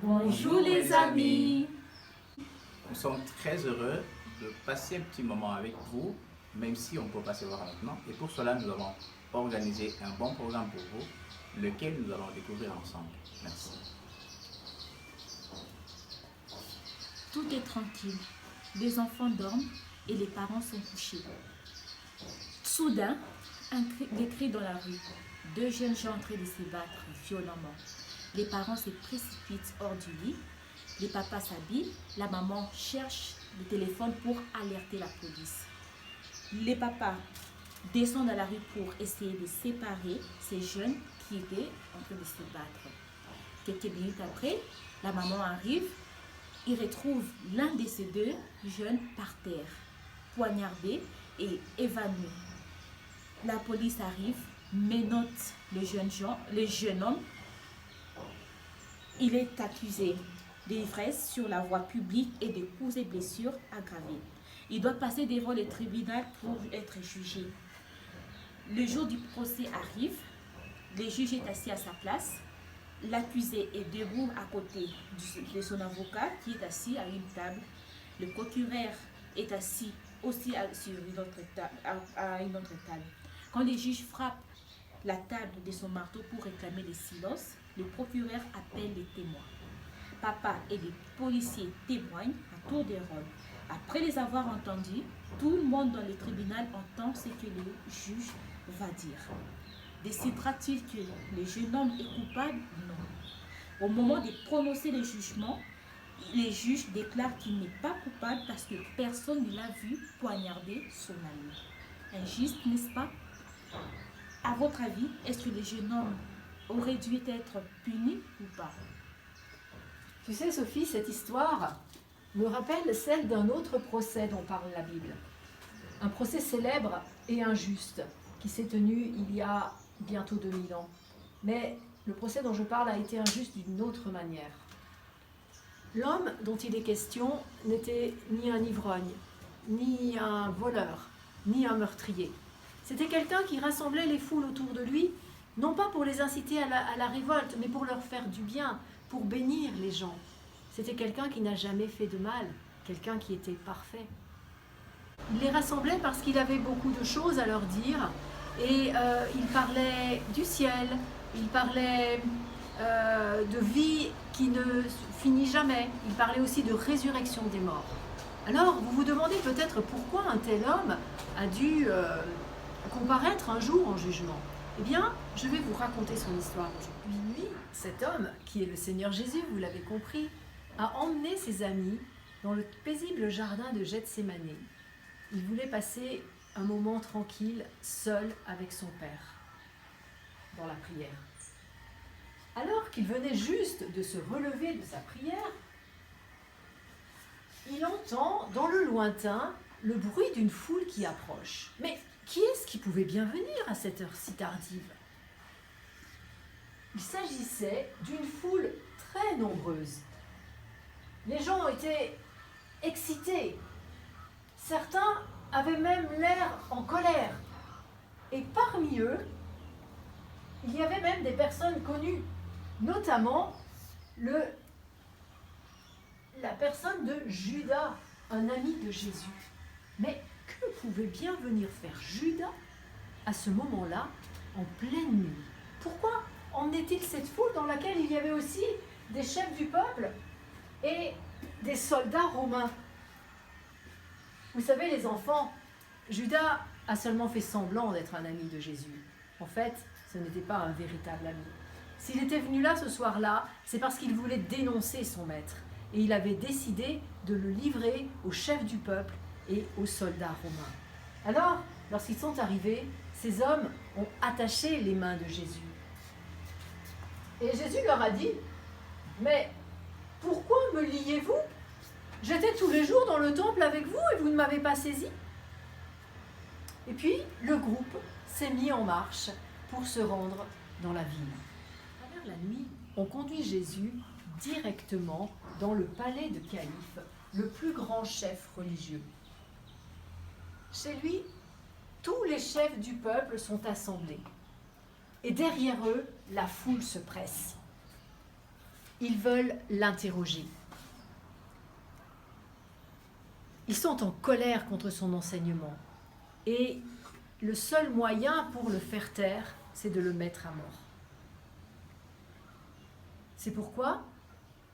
Bonjour les amis. Nous sommes très heureux de passer un petit moment avec vous, même si on ne peut pas se voir maintenant. Et pour cela, nous avons organisé un bon programme pour vous, lequel nous allons découvrir ensemble. Merci. Tout est tranquille. Les enfants dorment et les parents sont couchés. Soudain, des cris dans la rue. Deux jeunes gens en train de se battre violemment. Les parents se précipitent hors du lit. Les papas s'habillent. La maman cherche le téléphone pour alerter la police. Les papas descendent à la rue pour essayer de séparer ces jeunes qui étaient en train de se battre. Quelques minutes après, la maman arrive. Il retrouve l'un de ces deux jeunes par terre, poignardé et évanoui. La police arrive, menotte le jeune homme. Il est accusé d'ivresse sur la voie publique et de coups et blessures aggravées. Il doit passer devant le tribunal pour être jugé. Le jour du procès arrive, le juge est assis à sa place. L'accusé est debout à côté de son avocat qui est assis à une table. Le procureur est assis aussi sur une autre table. Quand le juge frappe la table de son marteau pour réclamer le silence, le procureur appelle les témoins. Papa et les policiers témoignent à tour de rôle. Après les avoir entendus, tout le monde dans le tribunal entend ce que le juge va dire. Décidera-t-il que le jeune homme est coupable? Non. Au moment de prononcer le jugement, les juges déclarent qu'il n'est pas coupable parce que personne ne l'a vu poignarder son ami. Injuste, n'est-ce pas? À votre avis, est-ce que le jeune homme aurait dû être puni ou pas? Tu sais, Sophie, cette histoire me rappelle celle d'un autre procès dont parle la Bible. Un procès célèbre et injuste qui s'est tenu il y a bientôt 2000 ans. Mais le procès dont je parle a été injuste d'une autre manière. L'homme dont il est question n'était ni un ivrogne, ni un voleur, ni un meurtrier. C'était quelqu'un qui rassemblait les foules autour de lui, non pas pour les inciter à la révolte, mais pour leur faire du bien, pour bénir les gens. C'était quelqu'un qui n'a jamais fait de mal, quelqu'un qui était parfait. Il les rassemblait parce qu'il avait beaucoup de choses à leur dire, et il parlait du ciel, il parlait de vie qui ne finit jamais, il parlait aussi de résurrection des morts. Alors, vous vous demandez peut-être pourquoi un tel homme a dû comparaître un jour en jugement. Eh bien, je vais vous raconter son histoire aujourd'hui. Lui, cet homme, qui est le Seigneur Jésus, vous l'avez compris, a emmené ses amis dans le paisible jardin de Gethsémani. Il voulait passer un moment tranquille, seul avec son Père, dans la prière. Alors qu'il venait juste de se relever de sa prière, il entend dans le lointain le bruit d'une foule qui approche. Mais qui est-ce qui pouvait bien venir à cette heure si tardive? Il s'agissait d'une foule très nombreuse. Les gens étaient excités. Certains avaient même l'air en colère. Et parmi eux, il y avait même des personnes connues, notamment la personne de Judas, un ami de Jésus. Mais que pouvait bien venir faire Judas à ce moment-là, en pleine nuit? Pourquoi emmenait-il cette foule dans laquelle il y avait aussi des chefs du peuple et des soldats romains? Vous savez, les enfants, Judas a seulement fait semblant d'être un ami de Jésus. En fait, ce n'était pas un véritable ami. S'il était venu là ce soir-là, c'est parce qu'il voulait dénoncer son maître. Et il avait décidé de le livrer aux chefs du peuple et aux soldats romains. Alors, lorsqu'ils sont arrivés, ces hommes ont attaché les mains de Jésus. Et Jésus leur a dit, « Mais pourquoi me liez-vous? J'étais tous les jours dans le temple avec vous et vous ne m'avez pas saisi. » Et puis, le groupe s'est mis en marche pour se rendre dans la ville. À travers la nuit, on conduit Jésus directement dans le palais de Caïphe, le plus grand chef religieux. Chez lui, tous les chefs du peuple sont assemblés. Et derrière eux, la foule se presse. ils veulent l'interroger. Ils sont en colère contre son enseignement. Et le seul moyen pour le faire taire, c'est de le mettre à mort. C'est pourquoi,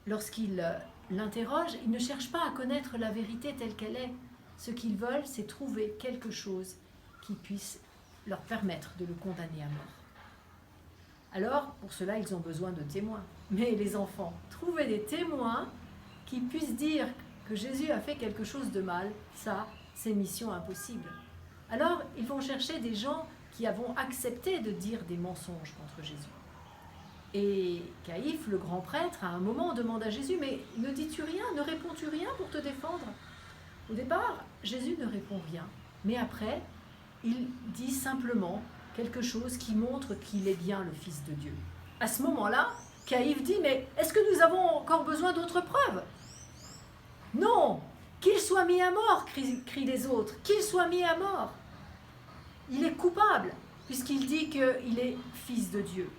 lorsqu'ils l'interrogent, ils ne cherchent pas à connaître la vérité telle qu'elle est. Ce qu'ils veulent, c'est trouver quelque chose qui puisse leur permettre de le condamner à mort. Alors, pour cela, ils ont besoin de témoins. Mais les enfants, trouver des témoins qui puissent dire que Jésus a fait quelque chose de mal, ça, c'est mission impossible. Alors, ils vont chercher des gens qui vont accepter de dire des mensonges contre Jésus. Et Caïphe, le grand prêtre, à un moment demande à Jésus, « Mais ne dis-tu rien, ne réponds-tu rien pour te défendre ?» Au départ, Jésus ne répond rien. Mais après, il dit simplement quelque chose qui montre qu'il est bien le Fils de Dieu. À ce moment-là, Caïphe dit, « Mais est-ce que nous avons encore besoin d'autres preuves ?»« Non, qu'il soit mis à mort, crient les autres, qu'il soit mis à mort. Il est coupable, puisqu'il dit qu'il est Fils de Dieu. »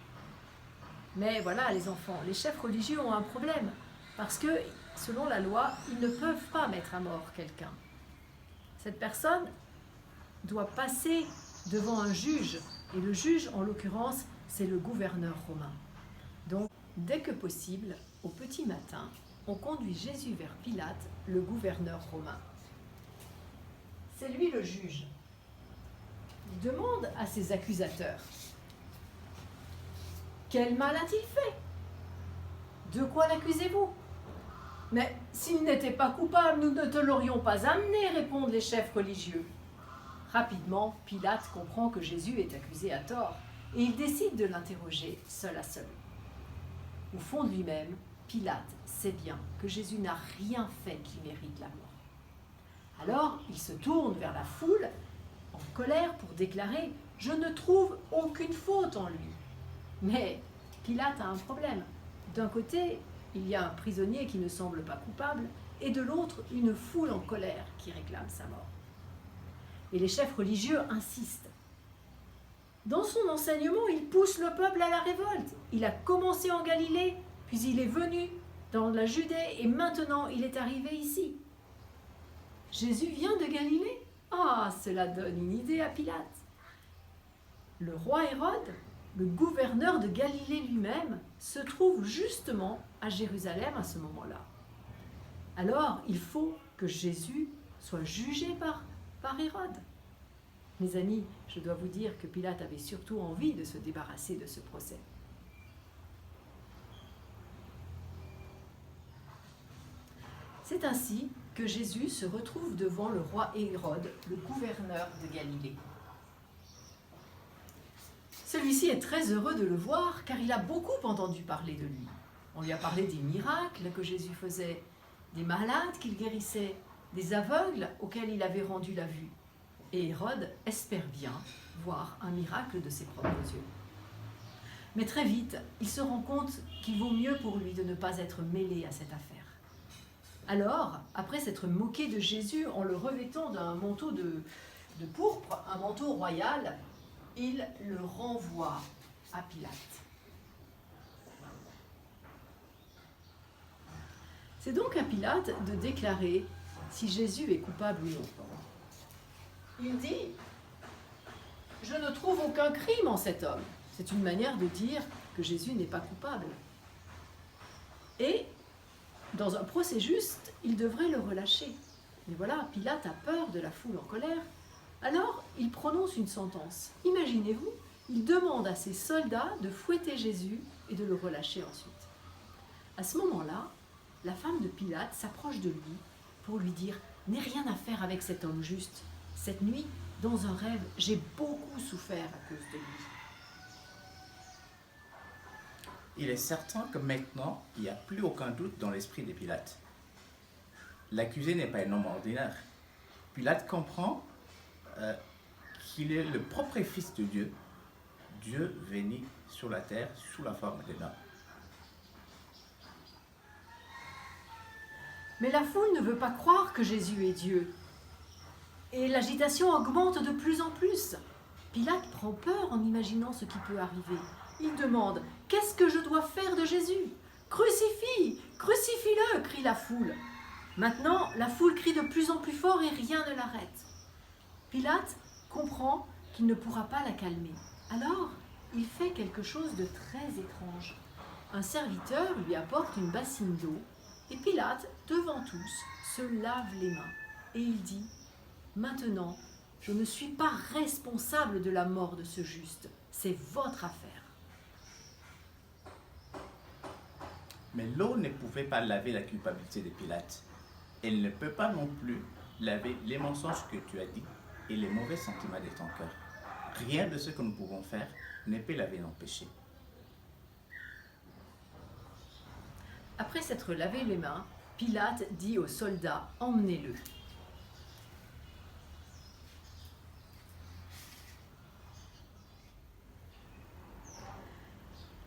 Mais voilà, les enfants, les chefs religieux ont un problème, parce que, selon la loi, ils ne peuvent pas mettre à mort quelqu'un. Cette personne doit passer devant un juge, et le juge, en l'occurrence, c'est le gouverneur romain. Donc, dès que possible, au petit matin, on conduit Jésus vers Pilate, le gouverneur romain. C'est lui le juge. Il demande à ses accusateurs, « Quel mal a-t-il fait? De quoi l'accusez-vous » « Mais s'il n'était pas coupable, nous ne te l'aurions pas amené, » répondent les chefs religieux. Rapidement, Pilate comprend que Jésus est accusé à tort et il décide de l'interroger seul à seul. Au fond de lui-même, Pilate sait bien que Jésus n'a rien fait qui mérite la mort. Alors, il se tourne vers la foule en colère pour déclarer « Je ne trouve aucune faute en lui ». Mais Pilate a un problème. D'un côté, il y a un prisonnier qui ne semble pas coupable, et de l'autre, une foule en colère qui réclame sa mort. Et les chefs religieux insistent. Dans son enseignement, il pousse le peuple à la révolte. Il a commencé en Galilée, puis il est venu dans la Judée, et maintenant il est arrivé ici. Jésus vient de Galilée? Ah, cela donne une idée à Pilate. Le roi Hérode, le gouverneur de Galilée lui-même, se trouve justement à Jérusalem à ce moment-là. Alors, il faut que Jésus soit jugé par Hérode. Mes amis, je dois vous dire que Pilate avait surtout envie de se débarrasser de ce procès. C'est ainsi que Jésus se retrouve devant le roi Hérode, le gouverneur de Galilée. Celui-ci est très heureux de le voir car il a beaucoup entendu parler de lui. On lui a parlé des miracles que Jésus faisait, des malades qu'il guérissait, des aveugles auxquels il avait rendu la vue. Et Hérode espère bien voir un miracle de ses propres yeux. Mais très vite, il se rend compte qu'il vaut mieux pour lui de ne pas être mêlé à cette affaire. Alors, après s'être moqué de Jésus en le revêtant d'un manteau de pourpre, un manteau royal, il le renvoie à Pilate. C'est donc à Pilate de déclarer si Jésus est coupable ou non. Il dit « Je ne trouve aucun crime en cet homme ». C'est une manière de dire que Jésus n'est pas coupable. Et, dans un procès juste, il devrait le relâcher. Mais voilà, Pilate a peur de la foule en colère. Alors, il prononce une sentence. Imaginez-vous, il demande à ses soldats de fouetter Jésus et de le relâcher ensuite. À ce moment-là, la femme de Pilate s'approche de lui pour lui dire « N'aie rien à faire avec cet homme juste. Cette nuit, dans un rêve, j'ai beaucoup souffert à cause de lui. » Il est certain que maintenant, il n'y a plus aucun doute dans l'esprit de Pilate. L'accusé n'est pas un homme ordinaire. Pilate comprend qu'il est le propre fils de Dieu, Dieu venu sur la terre sous la forme d'un homme. Mais la foule ne veut pas croire que Jésus est Dieu. Et l'agitation augmente de plus en plus. Pilate prend peur en imaginant ce qui peut arriver. Il demande « Qu'est-ce que je dois faire de Jésus ? Crucifie, crucifie-le, crie la foule. Maintenant, la foule crie de plus en plus fort et rien ne l'arrête. Pilate comprend qu'il ne pourra pas la calmer. Alors, il fait quelque chose de très étrange. Un serviteur lui apporte une bassine d'eau et Pilate, devant tous, se lave les mains. Et il dit « Maintenant, je ne suis pas responsable de la mort de ce juste. C'est votre affaire. » Mais l'eau ne pouvait pas laver la culpabilité de Pilate. Elle ne peut pas non plus laver les mensonges que tu as dit et les mauvais sentiments de ton cœur. Rien de ce que nous pouvons faire ne peut laver nos péchés. Après s'être lavé les mains, Pilate dit aux soldats « Emmenez-le ».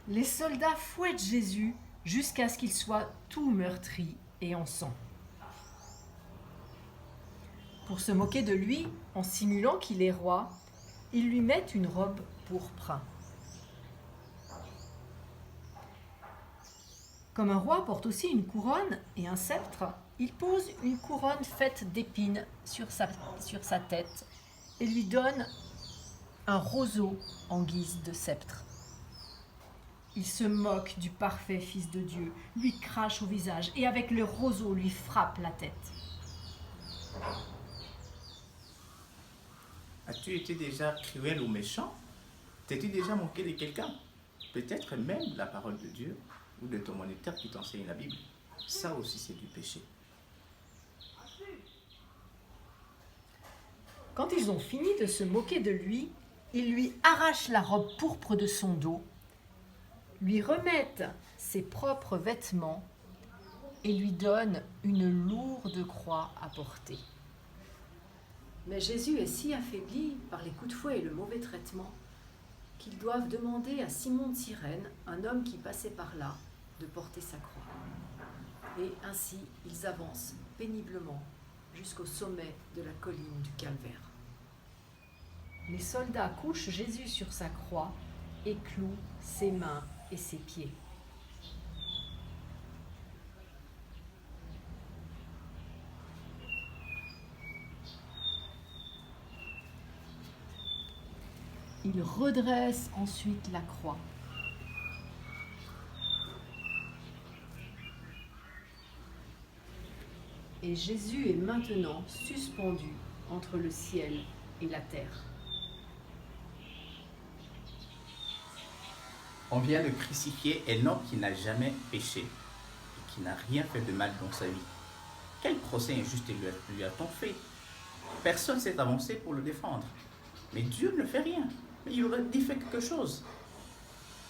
Les soldats fouettent Jésus jusqu'à ce qu'il soit tout meurtri et en sang. Pour se moquer de lui, en simulant qu'il est roi, ils lui mettent une robe pourpre. Comme un roi porte aussi une couronne et un sceptre, il pose une couronne faite d'épines sur sa tête et lui donne un roseau en guise de sceptre. Il se moque du parfait Fils de Dieu, lui crache au visage et avec le roseau lui frappe la tête. As-tu été déjà cruel ou méchant? T'es-tu déjà moqué de quelqu'un? Peut-être même la parole de Dieu ou de ton moniteur qui t'enseigne la Bible. Ça aussi, c'est du péché. Quand ils ont fini de se moquer de lui, ils lui arrachent la robe pourpre de son dos, lui remettent ses propres vêtements et lui donnent une lourde croix à porter. Mais Jésus est si affaibli par les coups de fouet et le mauvais traitement qu'ils doivent demander à Simon de Cyrène, un homme qui passait par là, de porter sa croix. Et ainsi, ils avancent péniblement jusqu'au sommet de la colline du Calvaire. Les soldats couchent Jésus sur sa croix et clouent ses mains et ses pieds. Ils redressent ensuite la croix. Et Jésus est maintenant suspendu entre le ciel et la terre. On vient de crucifier un homme qui n'a jamais péché et qui n'a rien fait de mal dans sa vie. Quel procès injuste lui a-t-on fait? Personne ne s'est avancé pour le défendre. Mais Dieu ne fait rien. Mais il aurait dit fait quelque chose.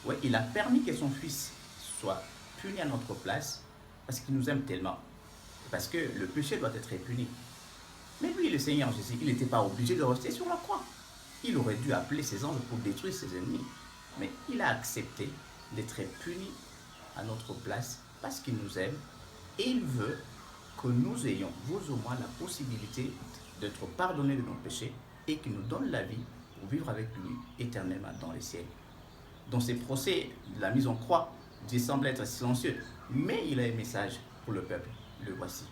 Oui, il a permis que son fils soit puni à notre place parce qu'il nous aime tellement. Parce que le péché doit être puni. Mais lui, le Seigneur Jésus, il n'était pas obligé de rester sur la croix. Il aurait dû appeler ses anges pour détruire ses ennemis. Mais il a accepté d'être puni à notre place parce qu'il nous aime et il veut que nous ayons, vous ou moi, la possibilité d'être pardonnés de nos péchés et qu'il nous donne la vie pour vivre avec lui éternellement dans les ciels. Dans ces procès de la mise en croix, Dieu semble être silencieux, mais il a un message pour le peuple. Le voici.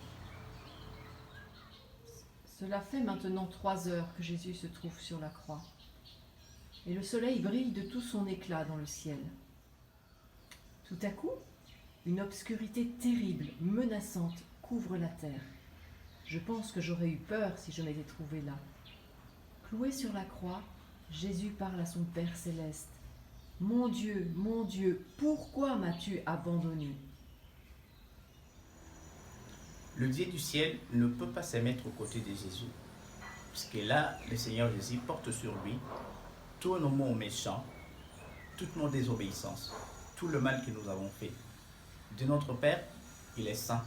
Cela fait maintenant 3 heures que Jésus se trouve sur la croix. Et le soleil brille de tout son éclat dans le ciel. Tout à coup, une obscurité terrible, menaçante, couvre la terre. Je pense que j'aurais eu peur si je m'étais trouvé là. Cloué sur la croix, Jésus parle à son Père céleste. « Mon Dieu, pourquoi m'as-tu abandonné ?» Le Dieu du ciel ne peut pas se mettre aux côtés de Jésus. Parce que là, le Seigneur Jésus porte sur lui tous nos mots méchants, toute nos désobéissances, tout le mal que nous avons fait. De notre Père, il est saint.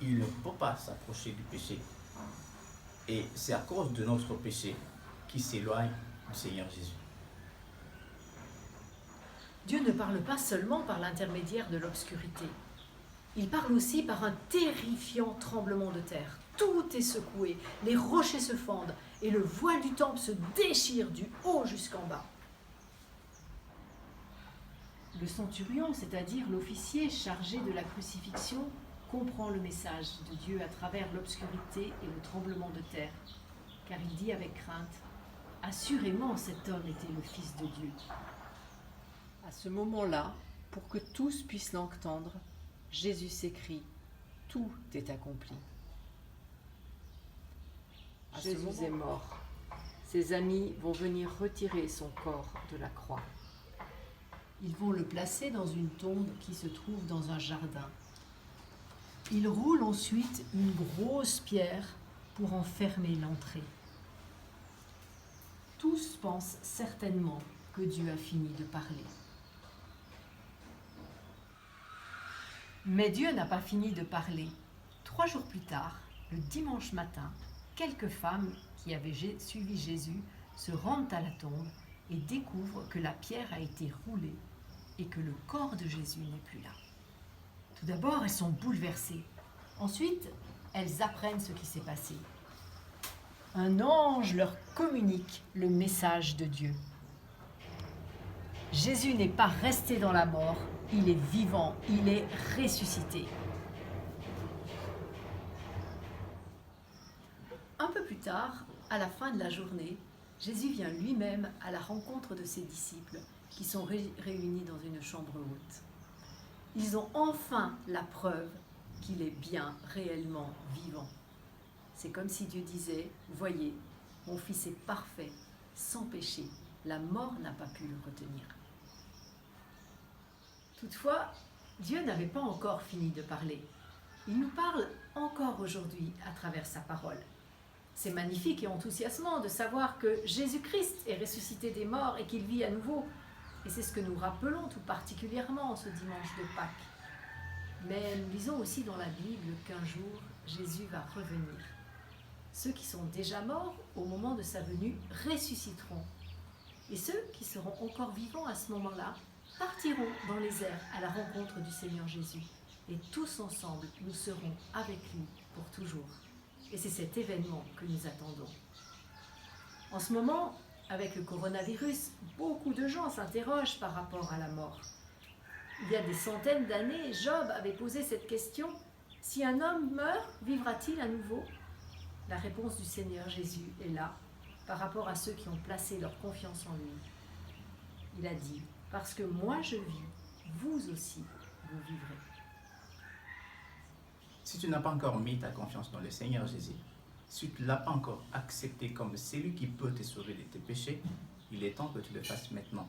Il ne peut pas s'approcher du péché. Et c'est à cause de notre péché qu'il s'éloigne du Seigneur Jésus. Dieu ne parle pas seulement par l'intermédiaire de l'obscurité. Il parle aussi par un terrifiant tremblement de terre. Tout est secoué, les rochers se fendent et le voile du temple se déchire du haut jusqu'en bas. Le centurion, c'est-à-dire l'officier chargé de la crucifixion, comprend le message de Dieu à travers l'obscurité et le tremblement de terre, car il dit avec crainte, « Assurément cet homme était le Fils de Dieu. » À ce moment-là, pour que tous puissent l'entendre, Jésus s'écrie, « Tout est accompli. » Jésus est mort. Ses amis vont venir retirer son corps de la croix. Ils vont le placer dans une tombe qui se trouve dans un jardin. Ils roulent ensuite une grosse pierre pour en fermer l'entrée. Tous pensent certainement que Dieu a fini de parler. Mais Dieu n'a pas fini de parler. 3 jours plus tard, le dimanche matin, quelques femmes qui avaient suivi Jésus se rendent à la tombe et découvrent que la pierre a été roulée et que le corps de Jésus n'est plus là. Tout d'abord, elles sont bouleversées. Ensuite, elles apprennent ce qui s'est passé. Un ange leur communique le message de Dieu. Jésus n'est pas resté dans la mort, il est vivant, il est ressuscité. Un peu plus tard, à la fin de la journée, Jésus vient lui-même à la rencontre de ses disciples qui sont réunis dans une chambre haute. Ils ont enfin la preuve qu'il est bien réellement vivant. C'est comme si Dieu disait, « Voyez, mon fils est parfait, sans péché, la mort n'a pas pu le retenir. » Toutefois, Dieu n'avait pas encore fini de parler. Il nous parle encore aujourd'hui à travers sa parole. C'est magnifique et enthousiasmant de savoir que Jésus-Christ est ressuscité des morts et qu'il vit à nouveau. Et c'est ce que nous rappelons tout particulièrement ce dimanche de Pâques. Mais nous lisons aussi dans la Bible qu'un jour, Jésus va revenir. Ceux qui sont déjà morts au moment de sa venue ressusciteront. Et ceux qui seront encore vivants à ce moment-là partiront dans les airs à la rencontre du Seigneur Jésus. Et tous ensemble, nous serons avec lui pour toujours. Et c'est cet événement que nous attendons. En ce moment, avec le coronavirus, beaucoup de gens s'interrogent par rapport à la mort. Il y a des centaines d'années, Job avait posé cette question, « Si un homme meurt, vivra-t-il à nouveau ?» La réponse du Seigneur Jésus est là, par rapport à ceux qui ont placé leur confiance en lui. Il a dit, « Parce que moi je vis, vous aussi, vous vivrez. » Si tu n'as pas encore mis ta confiance dans le Seigneur Jésus, si tu ne l'as pas encore accepté comme celui qui peut te sauver de tes péchés, il est temps que tu le fasses maintenant.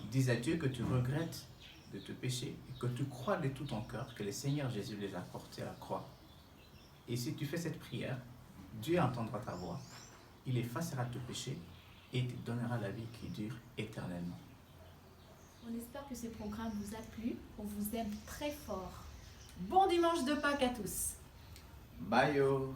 Dis à Dieu que tu regrettes de tes péchés et que tu crois de tout ton cœur que le Seigneur Jésus les a portés à la croix. Et si tu fais cette prière, Dieu entendra ta voix, il effacera tes péchés et te donnera la vie qui dure éternellement. On espère que ce programme vous a plu. On vous aime très fort. Bon dimanche de Pâques à tous. Bye yo!